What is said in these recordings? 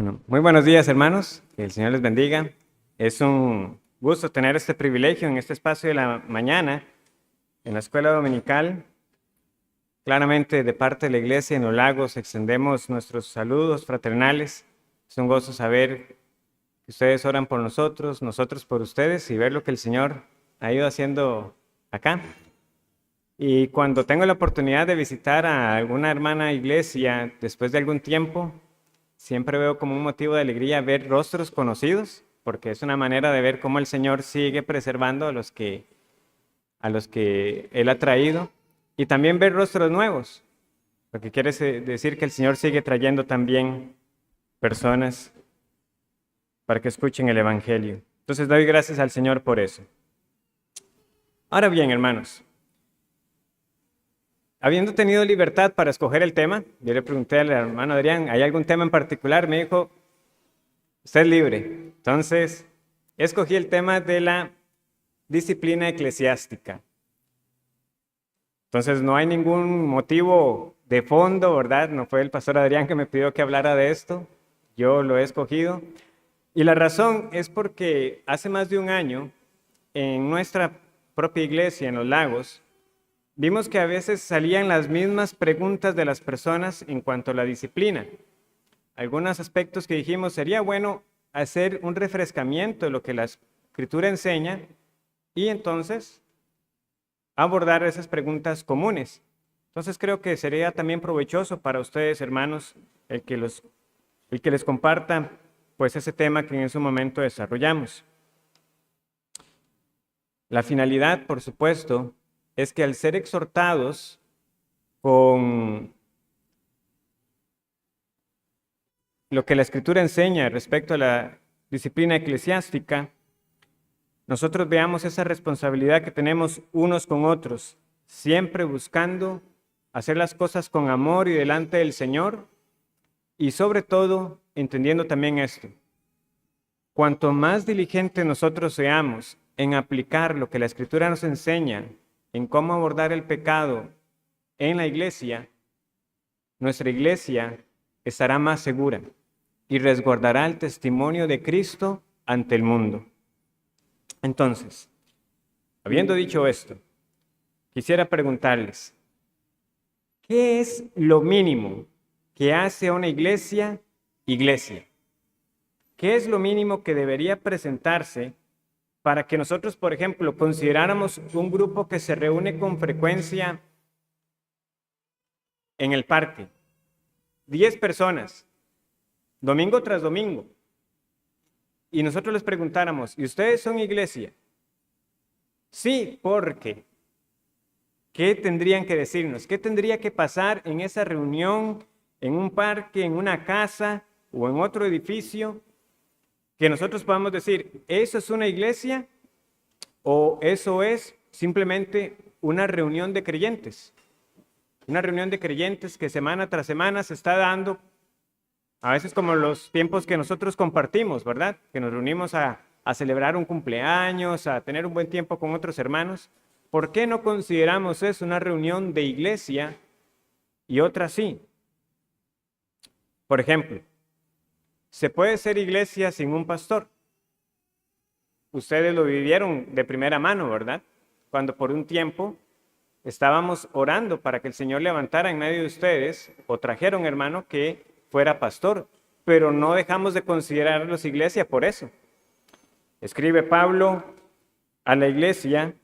Bueno, muy buenos días, hermanos. Que el Señor les bendiga. Es un gusto tener este privilegio en este espacio de la mañana, en la escuela dominical. Claramente, de parte de la iglesia en Los Lagos, extendemos nuestros saludos fraternales. Es un gozo saber que ustedes oran por nosotros, nosotros por ustedes, y ver lo que el Señor ha ido haciendo acá. Y cuando tengo la oportunidad de visitar a alguna hermana iglesia después de algún tiempo, siempre veo como un motivo de alegría ver rostros conocidos, porque es una manera de ver cómo el Señor sigue preservando a los que Él ha traído, y también ver rostros nuevos, lo que quiere decir que el Señor sigue trayendo también personas para que escuchen el Evangelio. Entonces doy gracias al Señor por eso. Ahora bien, hermanos, habiendo tenido libertad para escoger el tema, yo le pregunté al hermano Adrián, ¿hay algún tema en particular? Me dijo, usted es libre. Entonces, escogí el tema de la disciplina eclesiástica. Entonces, no hay ningún motivo de fondo, ¿verdad? No fue el pastor Adrián que me pidió que hablara de esto, yo lo he escogido. Y la razón es porque hace más de un año, en nuestra propia iglesia, en Los Lagos, vimos que a veces salían las mismas preguntas de las personas en cuanto a la disciplina. Algunos aspectos que dijimos, sería bueno hacer un refrescamiento de lo que la Escritura enseña y entonces abordar esas preguntas comunes. Entonces creo que sería también provechoso para ustedes, hermanos, el que les comparta pues ese tema que en su momento desarrollamos. La finalidad, por supuesto, es que al ser exhortados con lo que la Escritura enseña respecto a la disciplina eclesiástica, nosotros veamos esa responsabilidad que tenemos unos con otros, siempre buscando hacer las cosas con amor y delante del Señor, y sobre todo entendiendo también esto: cuanto más diligentes nosotros seamos en aplicar lo que la Escritura nos enseña, en cómo abordar el pecado en la iglesia, nuestra iglesia estará más segura y resguardará el testimonio de Cristo ante el mundo. Entonces, habiendo dicho esto, quisiera preguntarles, ¿qué es lo mínimo que hace una iglesia iglesia? ¿Qué es lo mínimo que debería presentarse para que nosotros, por ejemplo, consideráramos un grupo que se reúne con frecuencia en el parque? 10 personas, domingo tras domingo. Y nosotros les preguntáramos, ¿y ustedes son iglesia? Sí, porque. ¿Qué tendrían que decirnos? ¿Qué tendría que pasar en esa reunión, en un parque, en una casa o en otro edificio, que nosotros podamos decir, ¿eso es una iglesia o eso es simplemente una reunión de creyentes? Una reunión de creyentes que semana tras semana se está dando, a veces como los tiempos que nosotros compartimos, ¿verdad? Que nos reunimos a celebrar un cumpleaños, a tener un buen tiempo con otros hermanos. ¿Por qué no consideramos eso una reunión de iglesia y otra sí? Por ejemplo, ¿se puede ser iglesia sin un pastor? Ustedes lo vivieron de primera mano, ¿verdad? Cuando por un tiempo estábamos orando para que el Señor levantara en medio de ustedes o trajera un hermano que fuera pastor, pero no dejamos de considerarlos iglesia por eso. Escribe Pablo a la iglesia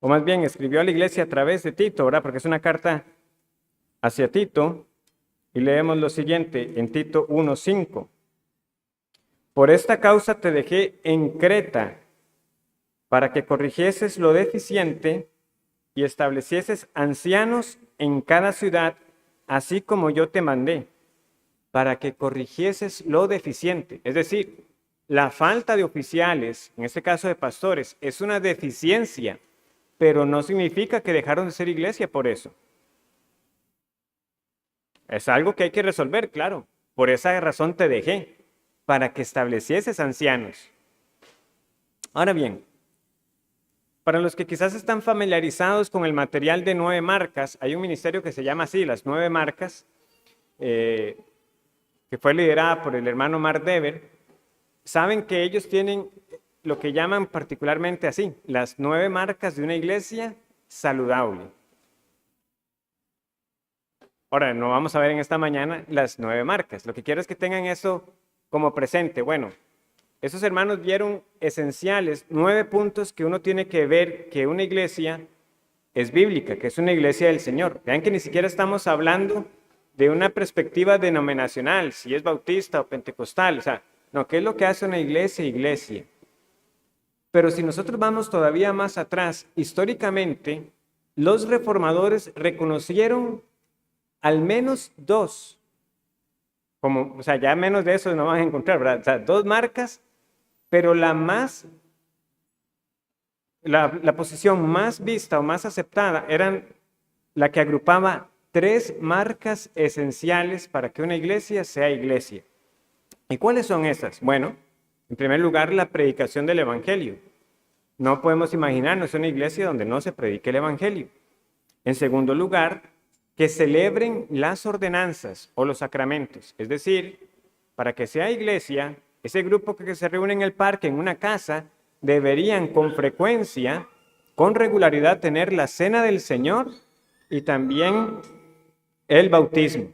o más bien escribió a la iglesia a través de Tito, ¿verdad? Porque es una carta hacia Tito, y leemos lo siguiente en Tito 1:5. Por esta causa te dejé en Creta, para que corrigieses lo deficiente y establecieses ancianos en cada ciudad, así como yo te mandé, para que corrigieses lo deficiente. Es decir, la falta de oficiales, en este caso de pastores, es una deficiencia, pero no significa que dejaron de ser iglesia por eso. Es algo que hay que resolver, claro. Por esa razón te dejé, para que establecieses ancianos. Ahora bien, Para los que quizás están familiarizados con el material de 9 marcas, hay un ministerio que se llama así, las 9 marcas, que fue liderada por el hermano Mark Dever. Saben que ellos tienen lo que llaman particularmente así, las 9 marcas de una iglesia saludable. Ahora, no vamos a ver en esta mañana las 9 marcas. Lo que quiero es que tengan eso como presente. Bueno, esos hermanos vieron esenciales, 9 puntos que uno tiene que ver que una iglesia es bíblica, que es una iglesia del Señor. Vean que ni siquiera estamos hablando de una perspectiva denominacional, si es bautista o pentecostal, o sea, no, ¿qué es lo que hace una iglesia? Iglesia. Pero si nosotros vamos todavía más atrás, históricamente, los reformadores reconocieron al menos 2, o sea, ya menos de eso no van a encontrar, ¿verdad? O sea, 2 marcas, pero la posición más vista o más aceptada eran la que agrupaba 3 marcas esenciales para que una iglesia sea iglesia. ¿Y cuáles son esas? Bueno, en primer lugar, la predicación del evangelio. No podemos imaginarnos una iglesia donde no se predique el evangelio. En segundo lugar, que celebren las ordenanzas o los sacramentos. Es decir, para que sea iglesia, ese grupo que se reúne en el parque, en una casa, deberían con frecuencia, con regularidad, tener la cena del Señor y también el bautismo.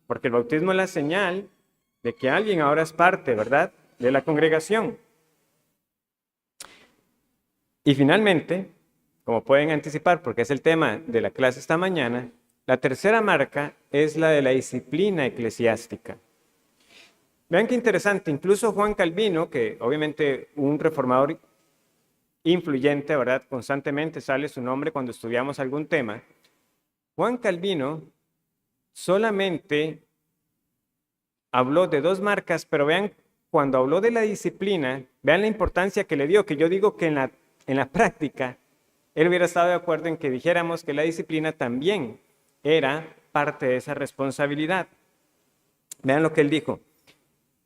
Porque el bautismo es la señal de que alguien ahora es parte, ¿verdad?, de la congregación. Y finalmente, como pueden anticipar, porque es el tema de la clase esta mañana, la tercera marca es la de la disciplina eclesiástica. Vean qué interesante, incluso Juan Calvino, que obviamente un reformador influyente, ¿verdad? Constantemente sale su nombre cuando estudiamos algún tema. Juan Calvino solamente habló de 2 marcas, pero vean, cuando habló de la disciplina, vean la importancia que le dio, que yo digo que en la práctica, él hubiera estado de acuerdo en que dijéramos que la disciplina también era parte de esa responsabilidad. Vean lo que él dijo.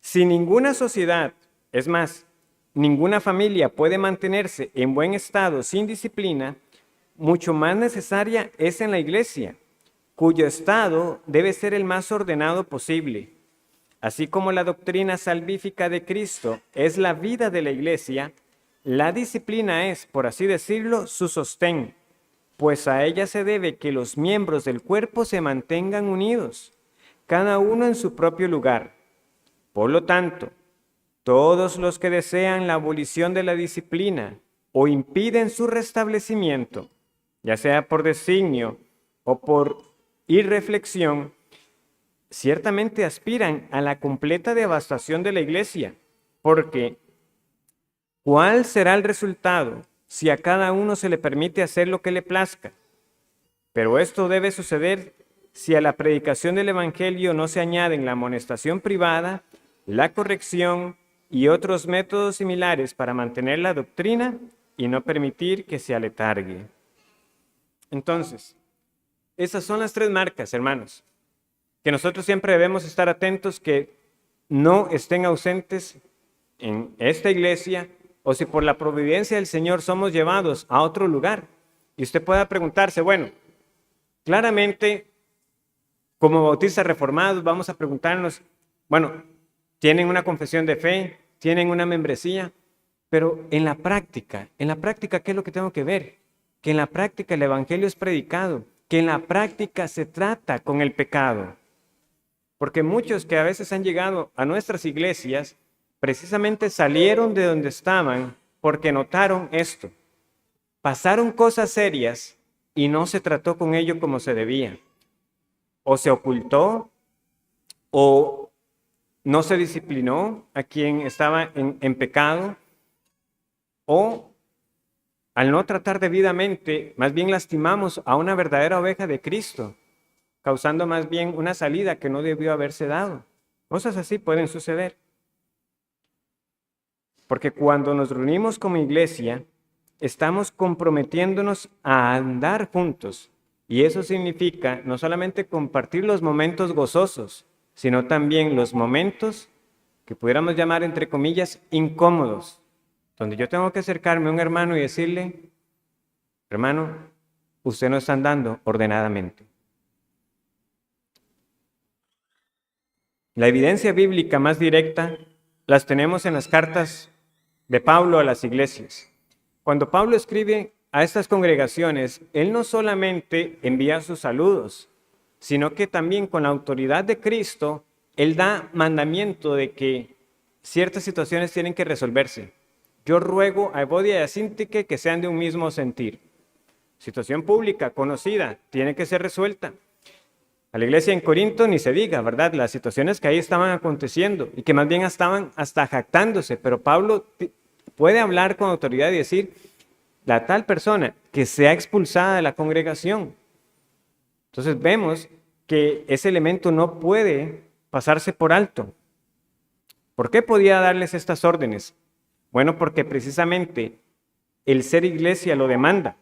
Si ninguna sociedad, es más, ninguna familia puede mantenerse en buen estado sin disciplina, mucho más necesaria es en la iglesia, cuyo estado debe ser el más ordenado posible. Así como la doctrina salvífica de Cristo es la vida de la iglesia, la disciplina es, por así decirlo, su sostén, pues a ella se debe que los miembros del cuerpo se mantengan unidos, cada uno en su propio lugar. Por lo tanto, todos los que desean la abolición de la disciplina o impiden su restablecimiento, ya sea por designio o por irreflexión, ciertamente aspiran a la completa devastación de la iglesia, porque ¿cuál será el resultado si a cada uno se le permite hacer lo que le plazca? Pero esto debe suceder si a la predicación del evangelio no se añaden la amonestación privada, la corrección y otros métodos similares para mantener la doctrina y no permitir que se aletargue. Entonces, esas son las 3 marcas, hermanos, que nosotros siempre debemos estar atentos que no estén ausentes en esta iglesia, o si por la providencia del Señor somos llevados a otro lugar. Y usted pueda preguntarse, bueno, claramente, como bautistas reformados, vamos a preguntarnos, bueno, tienen una confesión de fe, tienen una membresía, pero en la práctica, ¿qué es lo que tengo que ver? Que en la práctica el evangelio es predicado, que en la práctica se trata con el pecado. Porque muchos que a veces han llegado a nuestras iglesias, precisamente salieron de donde estaban porque notaron esto. Pasaron cosas serias y no se trató con ello como se debía. O se ocultó, o no se disciplinó a quien estaba en pecado, o al no tratar debidamente, más bien lastimamos a una verdadera oveja de Cristo, causando más bien una salida que no debió haberse dado. Cosas así pueden suceder. Porque cuando nos reunimos como iglesia, estamos comprometiéndonos a andar juntos. Y eso significa no solamente compartir los momentos gozosos, sino también los momentos que pudiéramos llamar, entre comillas, incómodos, donde yo tengo que acercarme a un hermano y decirle, hermano, usted no está andando ordenadamente. La evidencia bíblica más directa las tenemos en las cartas de Pablo a las iglesias. Cuando Pablo escribe a estas congregaciones, él no solamente envía sus saludos, sino que también con la autoridad de Cristo, él da mandamiento de que ciertas situaciones tienen que resolverse. Yo ruego a Evodia y a Síntique que sean de un mismo sentir. Situación pública, conocida, tiene que ser resuelta. A la iglesia en Corinto ni se diga, ¿verdad? Las situaciones que ahí estaban aconteciendo y que más bien estaban hasta jactándose, pero Pablo puede hablar con autoridad y decir, la tal persona que sea expulsada de la congregación. Entonces vemos que ese elemento no puede pasarse por alto. ¿Por qué podía darles estas órdenes? Bueno, porque precisamente el ser iglesia lo demanda.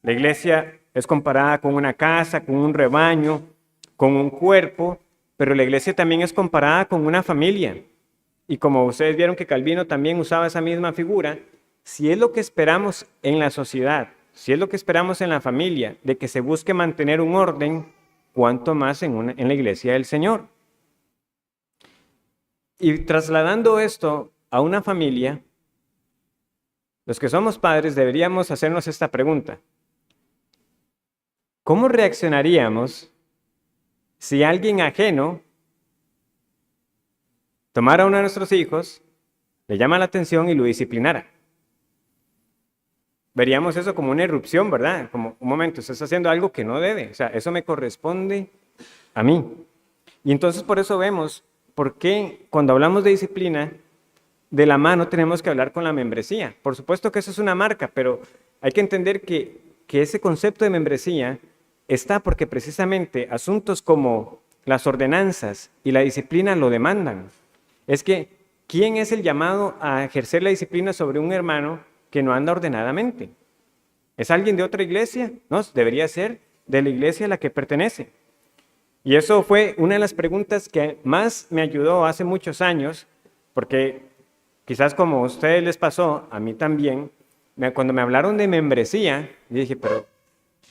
La iglesia es comparada con una casa, con un rebaño, con un cuerpo, pero la iglesia también es comparada con una familia. Y como ustedes vieron que Calvino también usaba esa misma figura, si es lo que esperamos en la sociedad, si es lo que esperamos en la familia, de que se busque mantener un orden, cuánto más en la iglesia del Señor. Y trasladando esto a una familia, los que somos padres deberíamos hacernos esta pregunta. ¿Cómo reaccionaríamos si alguien ajeno tomara a uno de nuestros hijos, le llama la atención y lo disciplinara? Veríamos eso como una irrupción, ¿verdad? Como un momento, estás haciendo algo que no debe, o sea, eso me corresponde a mí. Y entonces por eso vemos por qué cuando hablamos de disciplina, de la mano tenemos que hablar con la membresía. Por supuesto que eso es una marca, pero hay que entender que ese concepto de membresía está porque precisamente asuntos como las ordenanzas y la disciplina lo demandan. Es que, ¿quién es el llamado a ejercer la disciplina sobre un hermano que no anda ordenadamente? ¿Es alguien de otra iglesia? No, debería ser de la iglesia a la que pertenece. Y eso fue una de las preguntas que más me ayudó hace muchos años, porque quizás como a ustedes les pasó, a mí también, cuando me hablaron de membresía, yo dije,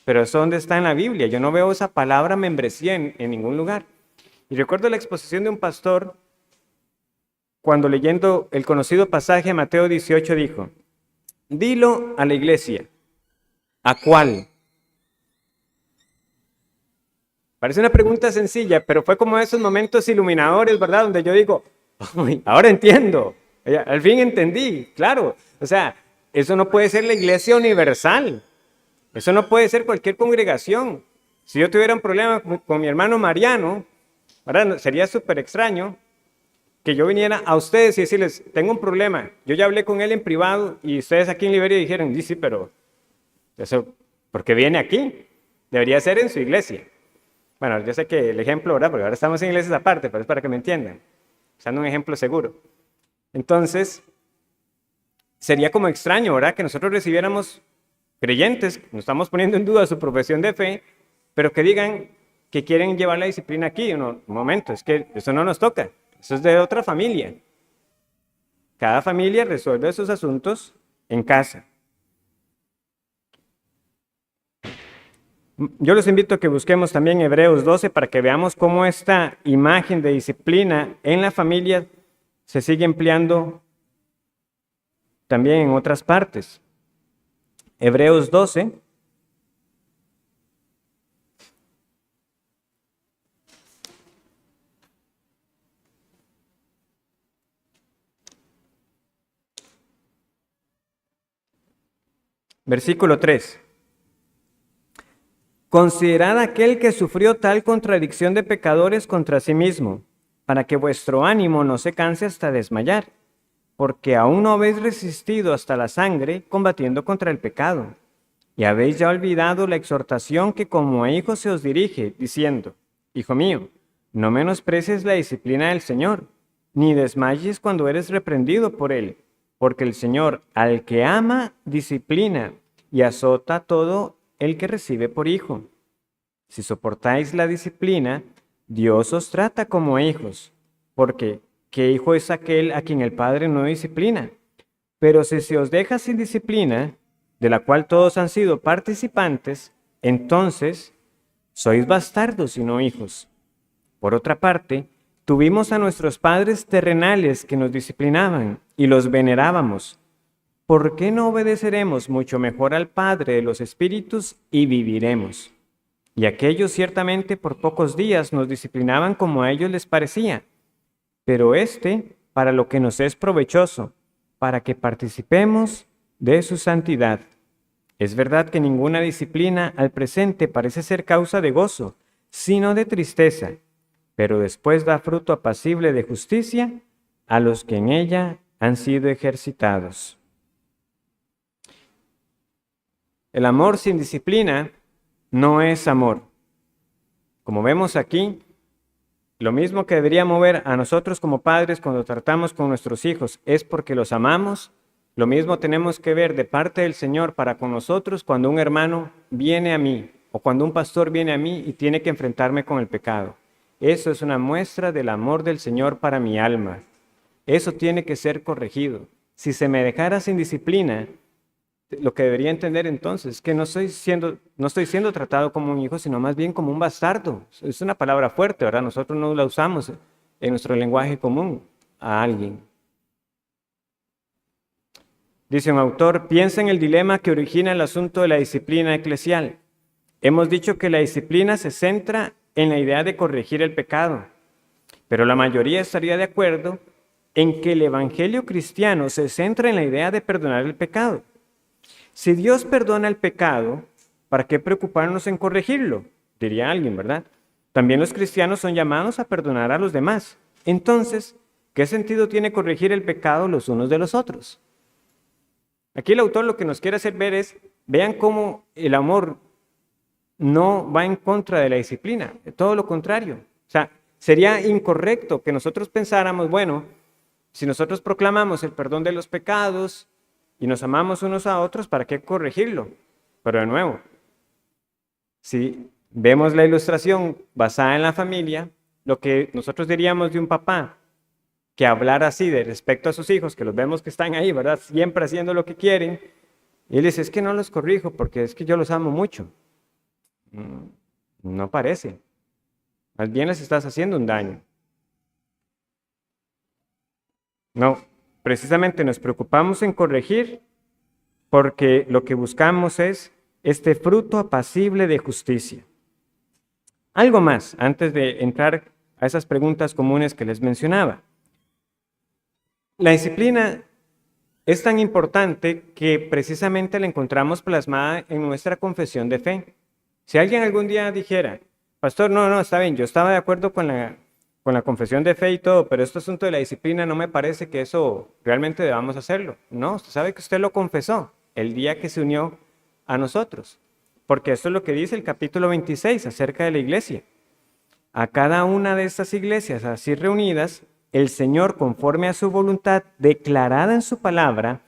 pero ¿eso dónde está en la Biblia? Yo no veo esa palabra membresía en ningún lugar. Y recuerdo la exposición de un pastor, cuando leyendo el conocido pasaje de Mateo 18 dijo, dilo a la iglesia. ¿A cuál? Parece una pregunta sencilla, pero fue como esos momentos iluminadores, ¿verdad? Donde yo digo, "Uy, ahora entiendo, al fin entendí, claro. O sea, eso no puede ser la iglesia universal. Eso no puede ser cualquier congregación. Si yo tuviera un problema con mi hermano Mariano, ¿verdad? Sería súper extraño que yo viniera a ustedes y decirles, tengo un problema. Yo ya hablé con él en privado y ustedes aquí en Liberia dijeron, sí, pero eso, ¿por qué viene aquí? Debería ser en su iglesia. Bueno, yo sé que el ejemplo, ¿verdad? Porque ahora estamos en iglesias aparte, pero es para que me entiendan. Usando un ejemplo seguro. Entonces, sería como extraño, ¿verdad? Que nosotros recibiéramos creyentes, no estamos poniendo en duda su profesión de fe, pero que digan que quieren llevar la disciplina aquí. Un momento, es que eso no nos toca, eso es de otra familia. Cada familia resuelve sus asuntos en casa. Yo los invito a que busquemos también Hebreos 12 para que veamos cómo esta imagen de disciplina en la familia se sigue empleando también en otras partes. Hebreos 12. Versículo 3. Considerad aquel que sufrió tal contradicción de pecadores contra sí mismo, para que vuestro ánimo no se canse hasta desmayar, porque aún no habéis resistido hasta la sangre combatiendo contra el pecado, y habéis ya olvidado la exhortación que como a hijos se os dirige, diciendo, Hijo mío, no menosprecies la disciplina del Señor, ni desmayes cuando eres reprendido por él, porque el Señor al que ama disciplina y azota todo el que recibe por hijo. Si soportáis la disciplina, Dios os trata como hijos, porque ¿qué hijo es aquel a quien el Padre no disciplina? Pero si se os deja sin disciplina, de la cual todos han sido participantes, entonces sois bastardos y no hijos. Por otra parte, tuvimos a nuestros padres terrenales que nos disciplinaban y los venerábamos. ¿Por qué no obedeceremos mucho mejor al Padre de los Espíritus y viviremos? Y aquellos ciertamente por pocos días nos disciplinaban como a ellos les parecía, pero para lo que nos es provechoso, para que participemos de su santidad. Es verdad que ninguna disciplina al presente parece ser causa de gozo, sino de tristeza, pero después da fruto apacible de justicia a los que en ella han sido ejercitados. El amor sin disciplina no es amor. Como vemos aquí, lo mismo que debería mover a nosotros como padres cuando tratamos con nuestros hijos es porque los amamos. Lo mismo tenemos que ver de parte del Señor para con nosotros cuando un hermano viene a mí o cuando un pastor viene a mí y tiene que enfrentarme con el pecado. Eso es una muestra del amor del Señor para mi alma. Eso tiene que ser corregido. Si se me dejara sin disciplina, lo que debería entender entonces es que no estoy siendo tratado como un hijo, sino más bien como un bastardo. Es una palabra fuerte, ¿verdad? Nosotros no la usamos en nuestro lenguaje común a alguien. Dice un autor, piensa en el dilema que origina el asunto de la disciplina eclesial. Hemos dicho que la disciplina se centra en la idea de corregir el pecado, pero la mayoría estaría de acuerdo en que el evangelio cristiano se centra en la idea de perdonar el pecado. Si Dios perdona el pecado, ¿para qué preocuparnos en corregirlo? Diría alguien, ¿verdad? También los cristianos son llamados a perdonar a los demás. Entonces, ¿qué sentido tiene corregir el pecado los unos de los otros? Aquí el autor lo que nos quiere hacer ver es, vean cómo el amor no va en contra de la disciplina, todo lo contrario. O sea, sería incorrecto que nosotros pensáramos, bueno, si nosotros proclamamos el perdón de los pecados y nos amamos unos a otros, ¿para qué corregirlo? Pero de nuevo, si vemos la ilustración basada en la familia, lo que nosotros diríamos de un papá que hablar así de respecto a sus hijos, que los vemos que están ahí, ¿verdad? Siempre haciendo lo que quieren, y él dice, es que no los corrijo porque es que yo los amo mucho. No parece. Más bien les estás haciendo un daño. No, precisamente nos preocupamos en corregir porque lo que buscamos es este fruto apacible de justicia. Algo más, antes de entrar a esas preguntas comunes que les mencionaba. La disciplina es tan importante que precisamente la encontramos plasmada en nuestra confesión de fe. Si alguien algún día dijera, pastor, no, está bien, yo estaba de acuerdo con la confesión de fe y todo, pero este asunto de la disciplina no me parece que eso realmente debamos hacerlo. No, usted sabe que usted lo confesó el día que se unió a nosotros, porque esto es lo que dice el capítulo 26 acerca de la iglesia. A cada una de estas iglesias así reunidas, el Señor, conforme a su voluntad declarada en su palabra,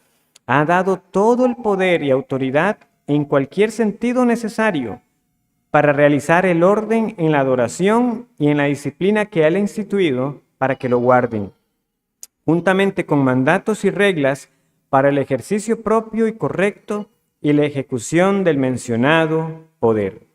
ha dado todo el poder y autoridad en cualquier sentido necesario para realizar el orden en la adoración y en la disciplina que Él ha instituido para que lo guarden, juntamente con mandatos y reglas para el ejercicio propio y correcto y la ejecución del mencionado poder.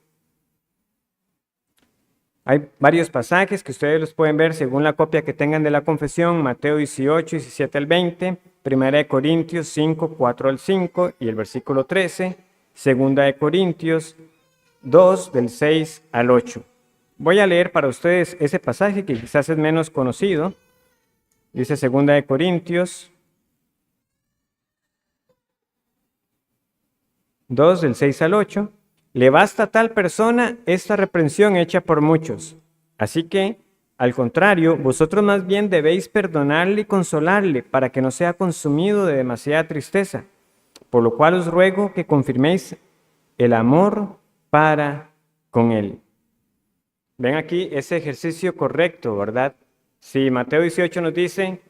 Hay varios pasajes que ustedes los pueden ver según la copia que tengan de la confesión, Mateo 18, 17 al 20, 1 Corintios 5, 4 al 5 y el versículo 13, 2 Corintios 2, del 6 al 8. Voy a leer para ustedes ese pasaje que quizás es menos conocido. Dice 2 Corintios 2, del 6 al 8. Le basta a tal persona esta reprensión hecha por muchos. Así que, al contrario, vosotros más bien debéis perdonarle y consolarle para que no sea consumido de demasiada tristeza. Por lo cual os ruego que confirméis el amor para con él. Ven aquí ese ejercicio correcto, ¿verdad? Si Mateo 18 nos dice,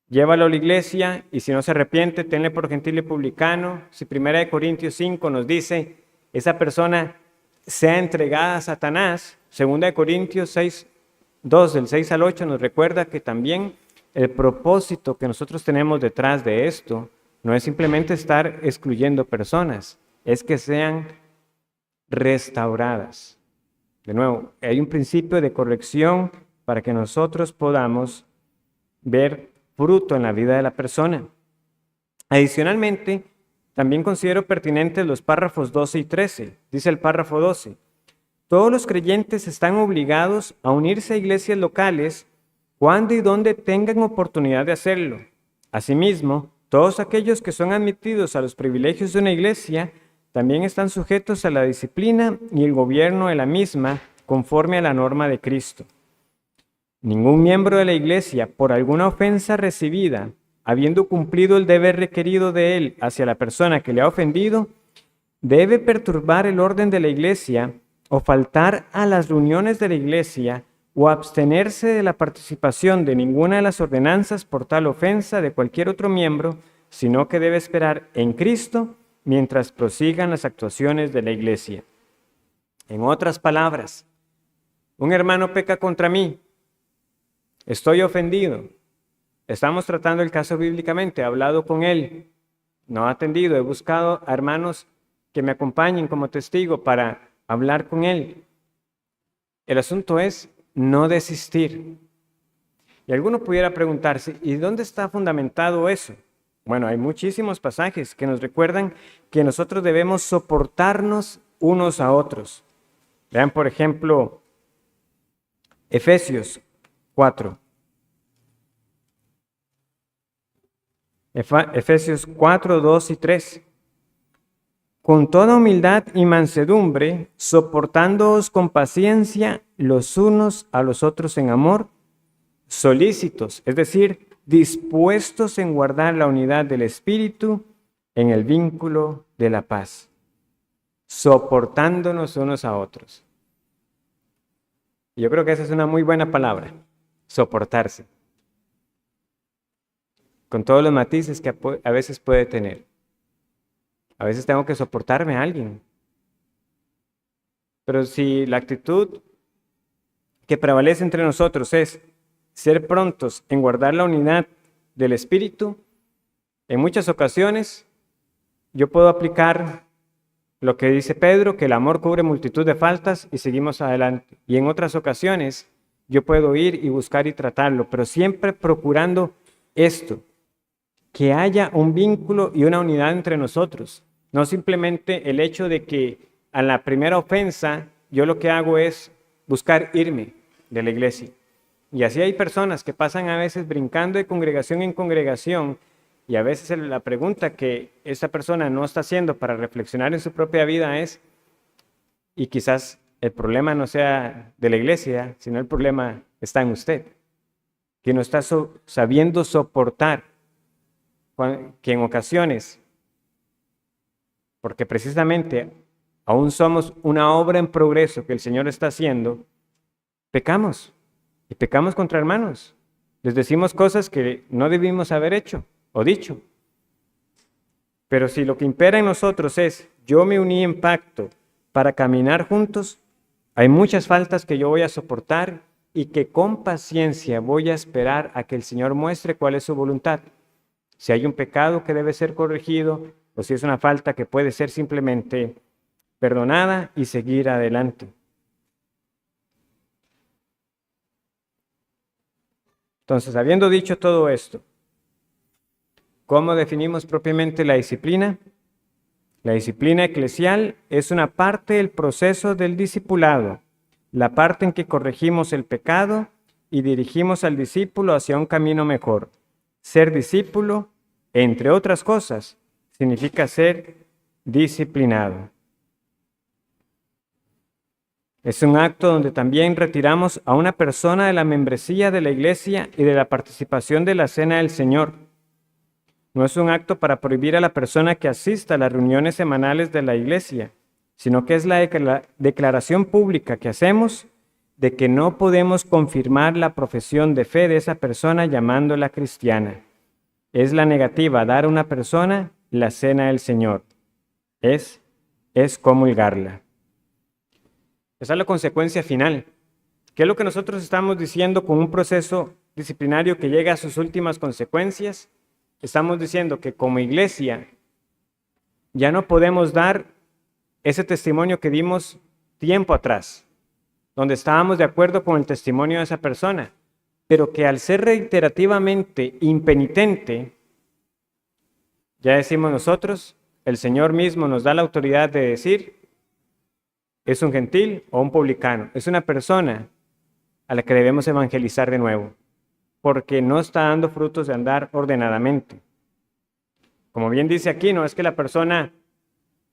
llévalo a la iglesia y si no se arrepiente, tenle por gentil y publicano. Si 1 Corintios 5 nos dice, esa persona sea entregada a Satanás. 2 Corintios 6, 2 del 6 al 8 nos recuerda que también el propósito que nosotros tenemos detrás de esto no es simplemente estar excluyendo personas, es que sean restauradas. De nuevo, hay un principio de corrección para que nosotros podamos ver fruto en la vida de la persona. Adicionalmente, también considero pertinentes los párrafos 12 y 13. Dice el párrafo 12, todos los creyentes están obligados a unirse a iglesias locales cuando y donde tengan oportunidad de hacerlo. Asimismo, todos aquellos que son admitidos a los privilegios de una iglesia también están sujetos a la disciplina y el gobierno de la misma conforme a la norma de Cristo. Ningún miembro de la iglesia, por alguna ofensa recibida, habiendo cumplido el deber requerido de él hacia la persona que le ha ofendido, debe perturbar el orden de la iglesia o faltar a las reuniones de la iglesia o abstenerse de la participación de ninguna de las ordenanzas por tal ofensa de cualquier otro miembro, sino que debe esperar en Cristo mientras prosigan las actuaciones de la iglesia. En otras palabras, un hermano peca contra mí, estoy ofendido, estamos tratando el caso bíblicamente, he hablado con él, no ha atendido, he buscado a hermanos que me acompañen como testigo para hablar con él. El asunto es no desistir. Y alguno pudiera preguntarse, ¿y dónde está fundamentado eso? Bueno, hay muchísimos pasajes que nos recuerdan que nosotros debemos soportarnos unos a otros. Vean, por ejemplo, Efesios 4. Efesios 4, 2 y 3. Con toda humildad y mansedumbre, soportándoos con paciencia los unos a los otros en amor, solícitos, es decir, dispuestos en guardar la unidad del Espíritu en el vínculo de la paz, soportándonos unos a otros. Yo creo que esa es una muy buena palabra, soportarse, con todos los matices que a veces puede tener. A veces tengo que soportarme a alguien. Pero si la actitud que prevalece entre nosotros es ser prontos en guardar la unidad del Espíritu, en muchas ocasiones yo puedo aplicar lo que dice Pedro, que el amor cubre multitud de faltas y seguimos adelante. Y en otras ocasiones yo puedo ir y buscar y tratarlo, pero siempre procurando esto, que haya un vínculo y una unidad entre nosotros. No simplemente el hecho de que a la primera ofensa yo lo que hago es buscar irme de la iglesia. Y así hay personas que pasan a veces brincando de congregación en congregación y a veces la pregunta que esa persona no está haciendo para reflexionar en su propia vida es, y quizás el problema no sea de la iglesia, sino el problema está en usted, que no está sabiendo soportar, que en ocasiones, porque precisamente aún somos una obra en progreso que el Señor está haciendo, pecamos. Y pecamos contra hermanos. Les decimos cosas que no debimos haber hecho o dicho. Pero si lo que impera en nosotros es, yo me uní en pacto para caminar juntos, hay muchas faltas que yo voy a soportar y que con paciencia voy a esperar a que el Señor muestre cuál es su voluntad. Si hay un pecado que debe ser corregido, o si es una falta que puede ser simplemente perdonada y seguir adelante. Entonces, habiendo dicho todo esto, ¿cómo definimos propiamente la disciplina? La disciplina eclesial es una parte del proceso del discipulado, la parte en que corregimos el pecado y dirigimos al discípulo hacia un camino mejor. Ser discípulo, entre otras cosas, significa ser disciplinado. Es un acto donde también retiramos a una persona de la membresía de la iglesia y de la participación de la cena del Señor. No es un acto para prohibir a la persona que asista a las reuniones semanales de la iglesia, sino que es la declaración pública que hacemos de que no podemos confirmar la profesión de fe de esa persona llamándola cristiana. Es la negativa a dar a una persona la cena del Señor. Es comulgarla. Esa es la consecuencia final. ¿Qué es lo que nosotros estamos diciendo con un proceso disciplinario que llega a sus últimas consecuencias? estamos diciendo que como iglesia ya no podemos dar ese testimonio que dimos tiempo atrás, donde estábamos de acuerdo con el testimonio de esa persona, pero que al ser reiterativamente impenitente, ya decimos nosotros, el Señor mismo nos da la autoridad de decir, es un gentil o un publicano, es una persona a la que debemos evangelizar de nuevo, porque no está dando frutos de andar ordenadamente. Como bien dice aquí, no es que la persona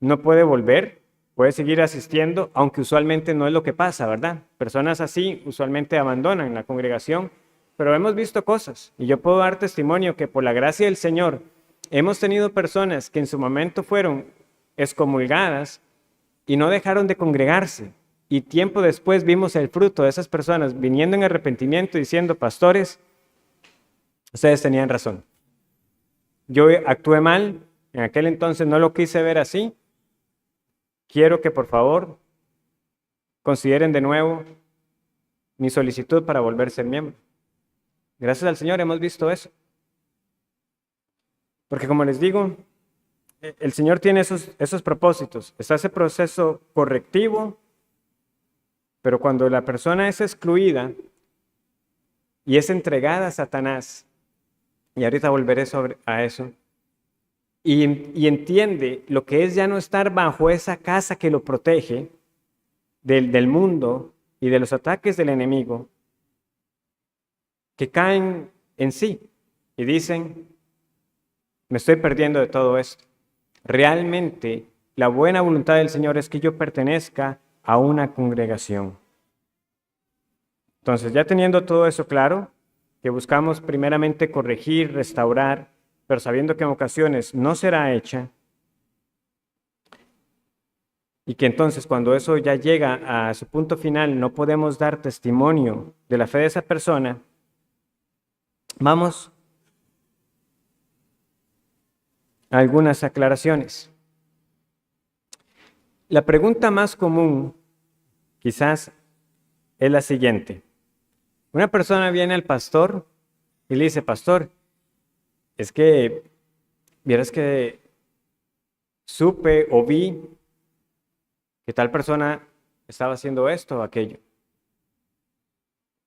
no puede volver, puede seguir asistiendo, aunque usualmente no es lo que pasa, ¿verdad? Personas así usualmente abandonan la congregación, pero hemos visto cosas, y yo puedo dar testimonio que por la gracia del Señor hemos tenido personas que en su momento fueron excomulgadas y no dejaron de congregarse, y tiempo después vimos el fruto de esas personas viniendo en arrepentimiento diciendo, pastores, ustedes tenían razón. Yo actué mal, en aquel entonces no lo quise ver así. Quiero que por favor consideren de nuevo mi solicitud para volver a ser miembro. Gracias al Señor hemos visto eso. Porque como les digo, el Señor tiene esos propósitos. Está ese proceso correctivo, pero cuando la persona es excluida y es entregada a Satanás, y ahorita volveré a eso, y entiende lo que es ya no estar bajo esa casa que lo protege del mundo y de los ataques del enemigo, que caen en sí y dicen, me estoy perdiendo de todo esto. Realmente la buena voluntad del Señor es que yo pertenezca a una congregación. Entonces, ya teniendo todo eso claro, que buscamos primeramente corregir, restaurar, pero sabiendo que en ocasiones no será hecha, y que entonces cuando eso ya llega a su punto final no podemos dar testimonio de la fe de esa persona, vamos a algunas aclaraciones. La pregunta más común quizás es la siguiente. Una persona viene al pastor y le dice, pastor, es que vieras que supe o vi que tal persona estaba haciendo esto o aquello.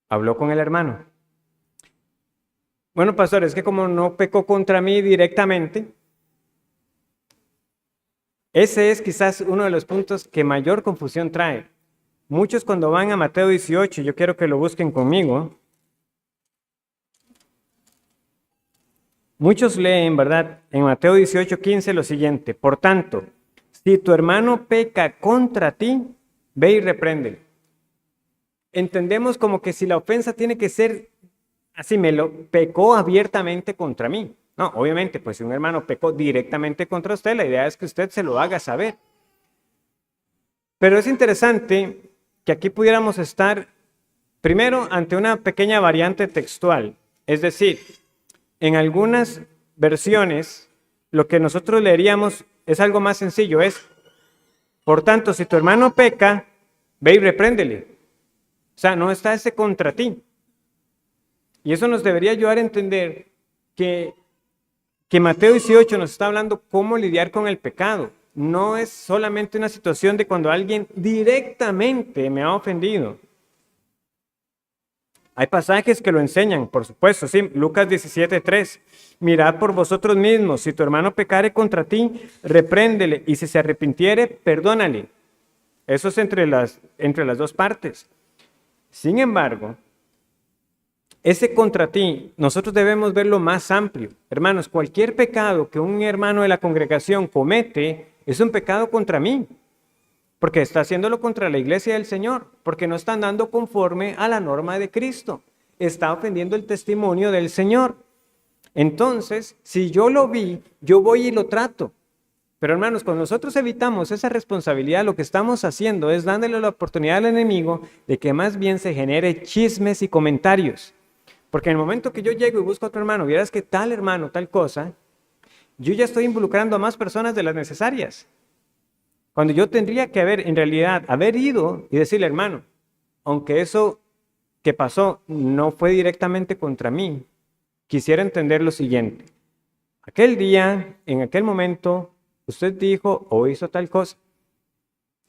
Habló con el hermano. Bueno, pastor, es que como no pecó contra mí directamente, ese es quizás uno de los puntos que mayor confusión trae. Muchos cuando van a Mateo 18, yo quiero que lo busquen conmigo, muchos leen, ¿verdad? En Mateo 18:15 lo siguiente, por tanto, si tu hermano peca contra ti, ve y repréndele. Entendemos como que si la ofensa tiene que ser así, pecó abiertamente contra mí. No, obviamente, pues si un hermano pecó directamente contra usted, la idea es que usted se lo haga saber. Pero es interesante que aquí pudiéramos estar primero ante una pequeña variante textual. Es decir, en algunas versiones, lo que nosotros leeríamos es algo más sencillo, es, por tanto, si tu hermano peca, ve y repréndele. O sea, no está ese contra ti. Y eso nos debería ayudar a entender que Mateo 18 nos está hablando cómo lidiar con el pecado. No es solamente una situación de cuando alguien directamente me ha ofendido. Hay pasajes que lo enseñan, por supuesto, sí. Lucas 17:3. Mirad por vosotros mismos, si tu hermano pecare contra ti, repréndele, y si se arrepintiere, perdónale. Eso es entre las dos partes. Sin embargo, ese contra ti, nosotros debemos verlo más amplio. Hermanos, cualquier pecado que un hermano de la congregación comete es un pecado contra mí, porque está haciéndolo contra la iglesia del Señor, porque no está andando conforme a la norma de Cristo, está ofendiendo el testimonio del Señor. Entonces, si yo lo vi, yo voy y lo trato. Pero hermanos, cuando nosotros evitamos esa responsabilidad, lo que estamos haciendo es dándole la oportunidad al enemigo de que más bien se genere chismes y comentarios. Porque en el momento que yo llego y busco a otro hermano, vieras que tal hermano, tal cosa, yo ya estoy involucrando a más personas de las necesarias. Cuando yo tendría que en realidad, haber ido y decirle, hermano, aunque eso que pasó no fue directamente contra mí, quisiera entender lo siguiente. aquel día, en aquel momento, usted dijo o hizo tal cosa.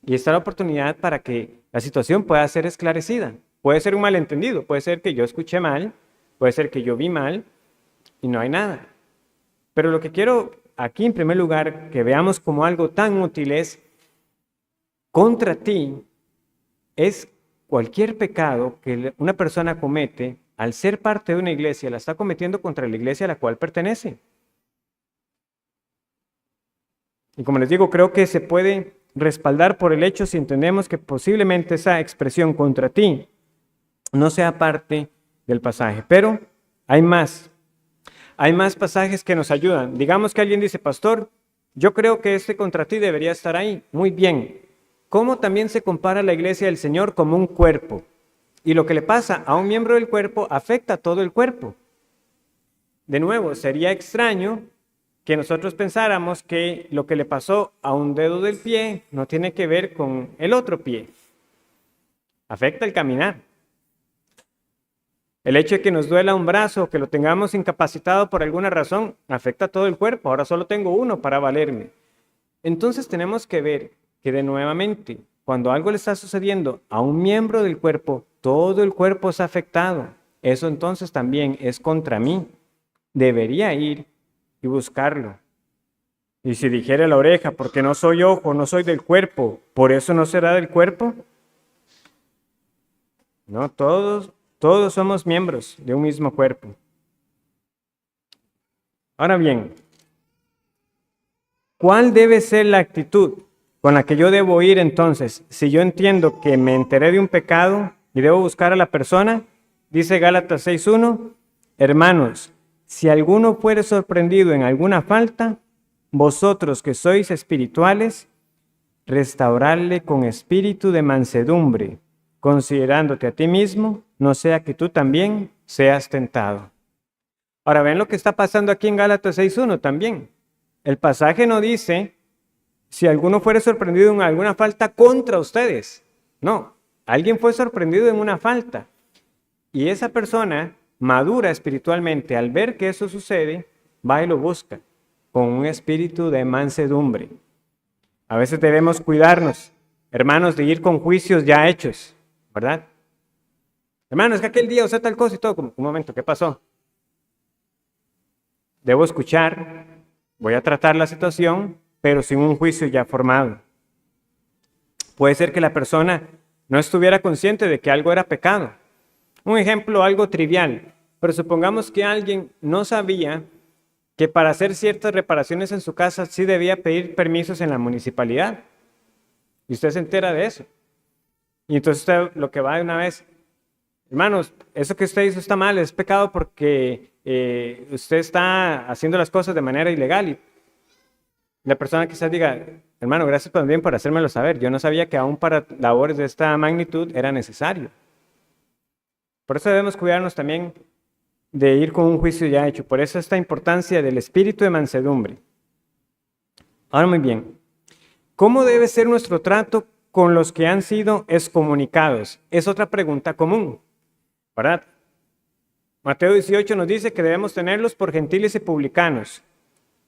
Y está la oportunidad para que la situación pueda ser esclarecida. Puede ser un malentendido, puede ser que yo escuché mal, puede ser que yo vi mal y no hay nada. Pero lo que quiero aquí, en primer lugar, que veamos como algo tan útil es, contra ti es cualquier pecado que una persona comete, al ser parte de una iglesia, la está cometiendo contra la iglesia a la cual pertenece. Y como les digo, creo que se puede respaldar por el hecho si entendemos que posiblemente esa expresión contra ti no sea parte del pasaje. Pero hay más pasajes que nos ayudan. Digamos que alguien dice, pastor, yo creo que este contra ti debería estar ahí. Muy bien. ¿Cómo también se compara la iglesia del Señor como un cuerpo? Y lo que le pasa a un miembro del cuerpo afecta a todo el cuerpo. De nuevo, sería extraño que nosotros pensáramos que lo que le pasó a un dedo del pie no tiene que ver con el otro pie. Afecta el caminar. El hecho de que nos duela un brazo o que lo tengamos incapacitado por alguna razón afecta a todo el cuerpo. Ahora solo tengo uno para valerme. Entonces tenemos que ver que de nuevamente, cuando algo le está sucediendo a un miembro del cuerpo, todo el cuerpo es afectado. Eso entonces también es contra mí. Debería ir y buscarlo. Y si dijere la oreja, porque no soy ojo, no soy del cuerpo, ¿por eso no será del cuerpo? No, todos somos miembros de un mismo cuerpo. Ahora bien, ¿cuál debe ser la actitud con la que yo debo ir entonces? Si yo entiendo que me enteré de un pecado y debo buscar a la persona, dice Gálatas 6:1, hermanos, si alguno fuere sorprendido en alguna falta, vosotros que sois espirituales, restaurarle con espíritu de mansedumbre, considerándote a ti mismo, no sea que tú también seas tentado. Ahora ven lo que está pasando aquí en Gálatas 6:1 también. El pasaje no dice, si alguno fuere sorprendido en alguna falta contra ustedes. No, alguien fue sorprendido en una falta. Y esa persona madura espiritualmente, al ver que eso sucede, va y lo busca con un espíritu de mansedumbre. A veces debemos cuidarnos, hermanos, de ir con juicios ya hechos, ¿verdad? Hermanos, que aquel día usé tal cosa y todo, como, un momento, ¿qué pasó? Debo escuchar, voy a tratar la situación, pero sin un juicio ya formado. Puede ser que la persona no estuviera consciente de que algo era pecado. Un ejemplo algo trivial, pero supongamos que alguien no sabía que para hacer ciertas reparaciones en su casa sí debía pedir permisos en la municipalidad. Y usted se entera de eso. Y entonces usted lo que va de una vez, hermanos, eso que usted hizo está mal, es pecado porque usted está haciendo las cosas de manera ilegal. Y la persona quizás diga, hermano, gracias también por hacérmelo saber. Yo no sabía que aún para labores de esta magnitud era necesario. Por eso debemos cuidarnos también de ir con un juicio ya hecho. Por eso esta importancia del espíritu de mansedumbre. Ahora muy bien, ¿cómo debe ser nuestro trato con los que han sido excomunicados? Es otra pregunta común, ¿verdad? Mateo 18 nos dice que debemos tenerlos por gentiles y publicanos.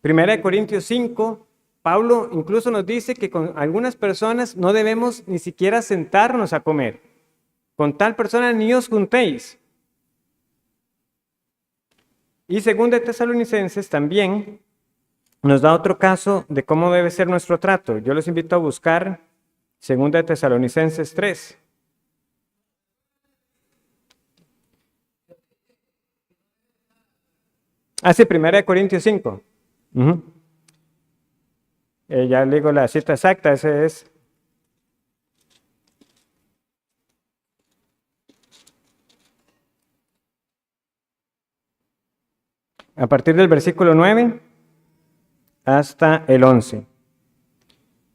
1 Corintios 5, Pablo incluso nos dice que con algunas personas no debemos ni siquiera sentarnos a comer. Con tal persona ni os juntéis. Y 2 Tesalonicenses también nos da otro caso de cómo debe ser nuestro trato. Yo los invito a buscar 2 Tesalonicenses 3. Sí, 1 Corintios 5. Ya le digo la cita exacta, ese es. A partir del versículo 9 hasta el 11.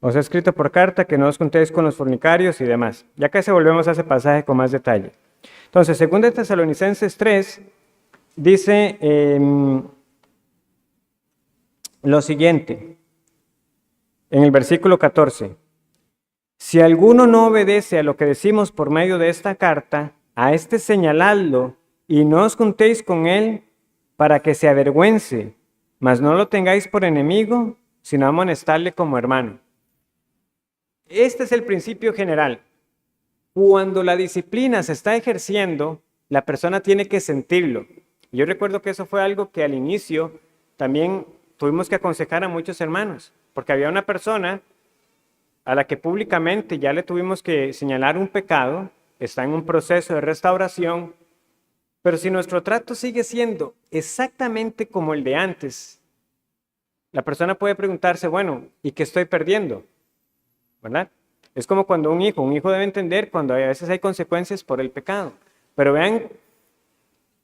Os he escrito por carta que no os juntéis con los fornicarios y demás. Ya casi volvemos a ese pasaje con más detalle. Entonces, 2 Tesalonicenses 3 dice lo siguiente, en el versículo 14. Si alguno no obedece a lo que decimos por medio de esta carta, a este señaladlo y no os juntéis con él para que se avergüence, mas no lo tengáis por enemigo, sino amonestarle como hermano. Este es el principio general. Cuando la disciplina se está ejerciendo, la persona tiene que sentirlo. Yo recuerdo que eso fue algo que al inicio también tuvimos que aconsejar a muchos hermanos, porque había una persona a la que públicamente ya le tuvimos que señalar un pecado, está en un proceso de restauración, pero si nuestro trato sigue siendo exactamente como el de antes, la persona puede preguntarse, bueno, ¿y qué estoy perdiendo? ¿Verdad? Es como cuando un hijo debe entender cuando a veces hay consecuencias por el pecado, pero vean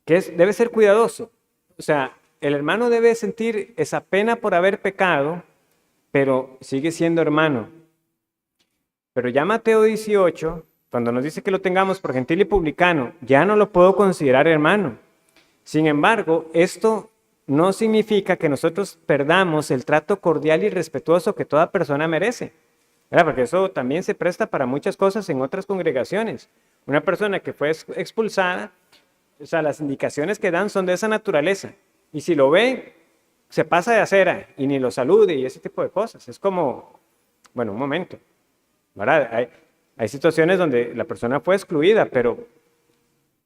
que debe ser cuidadoso. O sea, el hermano debe sentir esa pena por haber pecado, pero sigue siendo hermano. Pero ya Mateo 18, cuando nos dice que lo tengamos por gentil y publicano, ya no lo puedo considerar hermano. Sin embargo, esto no significa que nosotros perdamos el trato cordial y respetuoso que toda persona merece, ¿verdad? Porque eso también se presta para muchas cosas en otras congregaciones. Una persona que fue expulsada, o sea, las indicaciones que dan son de esa naturaleza. Y si lo ve, se pasa de acera y ni lo salude y ese tipo de cosas. Es como, bueno, un momento, ¿verdad? Hay situaciones donde la persona fue excluida, pero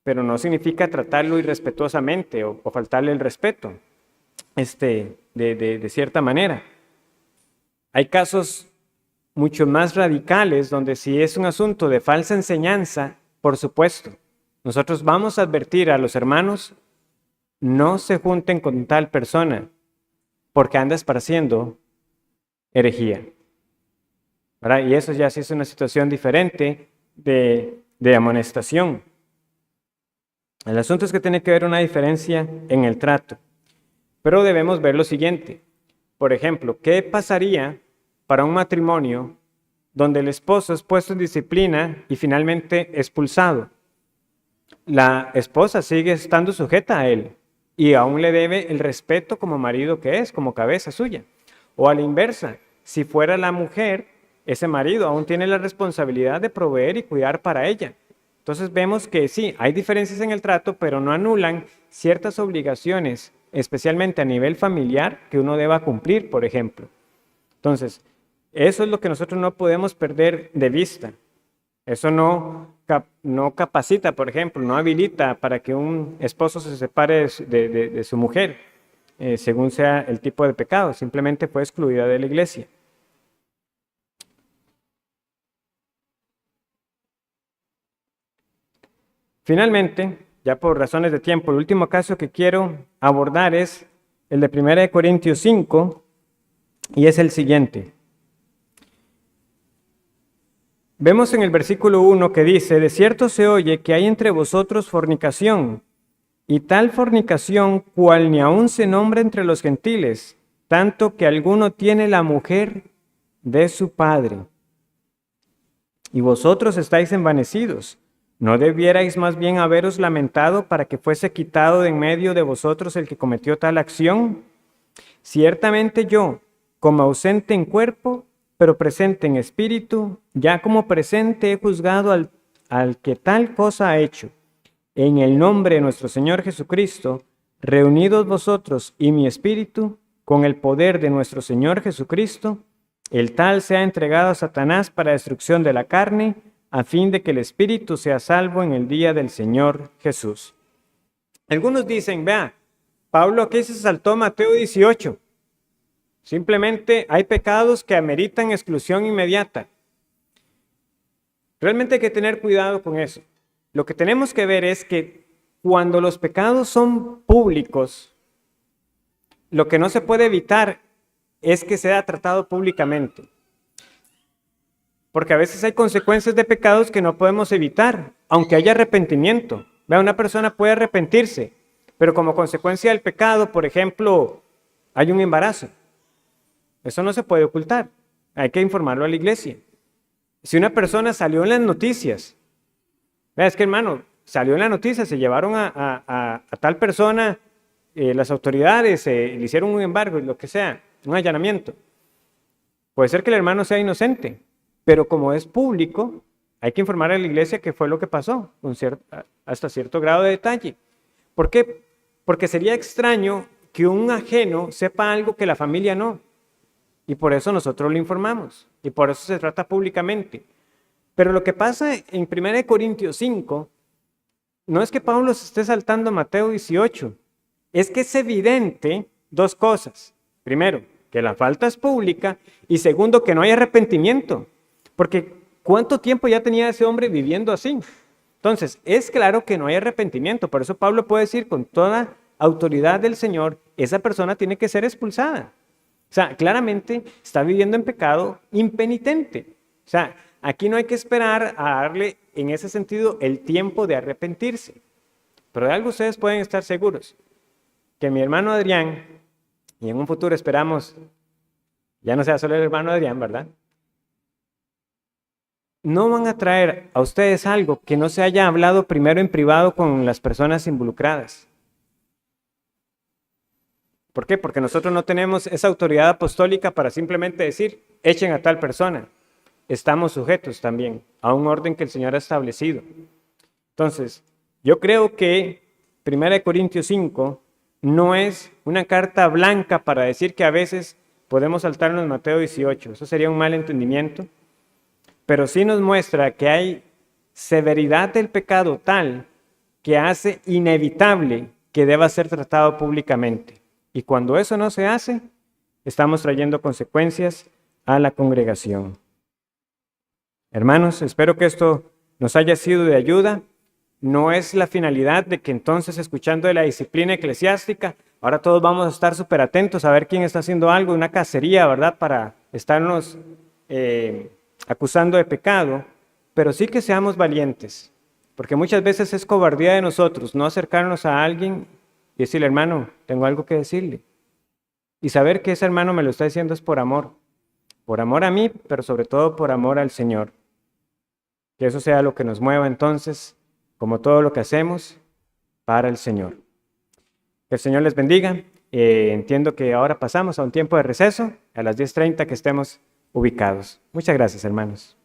no significa tratarlo irrespetuosamente o faltarle el respeto, de cierta manera. Hay casos mucho más radicales donde si es un asunto de falsa enseñanza, por supuesto, nosotros vamos a advertir a los hermanos, no se junten con tal persona porque anda esparciendo herejía, ¿verdad? Y eso ya sí es una situación diferente de amonestación. El asunto es que tiene que haber una diferencia en el trato, pero debemos ver lo siguiente. Por ejemplo, ¿qué pasaría para un matrimonio donde el esposo es puesto en disciplina y finalmente expulsado? La esposa sigue estando sujeta a él y aún le debe el respeto como marido que es, como cabeza suya. O a la inversa, si fuera la mujer, ese marido aún tiene la responsabilidad de proveer y cuidar para ella. Entonces vemos que sí, hay diferencias en el trato, pero no anulan ciertas obligaciones, especialmente a nivel familiar, que uno deba cumplir, por ejemplo. Entonces, eso es lo que nosotros no podemos perder de vista. Eso no capacita, por ejemplo, no habilita para que un esposo se separe de su mujer, según sea el tipo de pecado. Simplemente fue excluida de la iglesia. Finalmente, ya por razones de tiempo, el último caso que quiero abordar es el de 1 Corintios 5, y es el siguiente. Vemos en el versículo 1 que dice, de cierto se oye que hay entre vosotros fornicación, y tal fornicación cual ni aun se nombra entre los gentiles, tanto que alguno tiene la mujer de su padre. Y vosotros estáis envanecidos. ¿No debierais más bien haberos lamentado para que fuese quitado de en medio de vosotros el que cometió tal acción? Ciertamente yo, como ausente en cuerpo, pero presente en espíritu, ya como presente he juzgado al que tal cosa ha hecho. En el nombre de nuestro Señor Jesucristo, reunidos vosotros y mi espíritu, con el poder de nuestro Señor Jesucristo, el tal sea entregado a Satanás para destrucción de la carne, a fin de que el espíritu sea salvo en el día del Señor Jesús. Algunos dicen, vea, Pablo aquí se saltó Mateo 18. Simplemente hay pecados que ameritan exclusión inmediata. Realmente hay que tener cuidado con eso. Lo que tenemos que ver es que cuando los pecados son públicos, lo que no se puede evitar es que sea tratado públicamente. Porque a veces hay consecuencias de pecados que no podemos evitar, aunque haya arrepentimiento. Vea, una persona puede arrepentirse, pero como consecuencia del pecado, por ejemplo, hay un embarazo. Eso no se puede ocultar. Hay que informarlo a la iglesia. Si una persona salió en las noticias, vea, es que hermano, salió en las noticias, se llevaron a tal persona, las autoridades le hicieron un embargo, lo que sea, un allanamiento. Puede ser que el hermano sea inocente, pero como es público, hay que informar a la iglesia qué fue lo que pasó, hasta cierto grado de detalle. ¿Por qué? Porque sería extraño que un ajeno sepa algo que la familia no. Y por eso nosotros lo informamos. Y por eso se trata públicamente. Pero lo que pasa en 1 Corintios 5, no es que Pablo se esté saltando a Mateo 18. Es que es evidente dos cosas. Primero, que la falta es pública. Y segundo, que no hay arrepentimiento. Porque ¿cuánto tiempo ya tenía ese hombre viviendo así? Entonces, es claro que no hay arrepentimiento. Por eso Pablo puede decir con toda autoridad del Señor, esa persona tiene que ser expulsada. O sea, claramente está viviendo en pecado impenitente. O sea, aquí no hay que esperar a darle, en ese sentido, el tiempo de arrepentirse. Pero de algo ustedes pueden estar seguros, que mi hermano Adrián, y en un futuro esperamos, ya no sea solo el hermano Adrián, ¿verdad? No van a traer a ustedes algo que no se haya hablado primero en privado con las personas involucradas. ¿Por qué? Porque nosotros no tenemos esa autoridad apostólica para simplemente decir, echen a tal persona. Estamos sujetos también a un orden que el Señor ha establecido. Entonces, yo creo que 1 Corintios 5 no es una carta blanca para decir que a veces podemos saltarnos Mateo 18. Eso sería un mal entendimiento. Pero sí nos muestra que hay severidad del pecado tal que hace inevitable que deba ser tratado públicamente. Y cuando eso no se hace, estamos trayendo consecuencias a la congregación. Hermanos, espero que esto nos haya sido de ayuda. No es la finalidad de que entonces, escuchando de la disciplina eclesiástica, ahora todos vamos a estar súper atentos a ver quién está haciendo algo, una cacería, ¿verdad? Para estarnos acusando de pecado, pero sí que seamos valientes, porque muchas veces es cobardía de nosotros no acercarnos a alguien y decirle, hermano, tengo algo que decirle. Y saber que ese hermano me lo está diciendo es por amor a mí, pero sobre todo por amor al Señor. Que eso sea lo que nos mueva entonces, como todo lo que hacemos, para el Señor. Que el Señor les bendiga. Entiendo que ahora pasamos a un tiempo de receso, a las 10:30 que estemos ubicados. Muchas gracias, hermanos.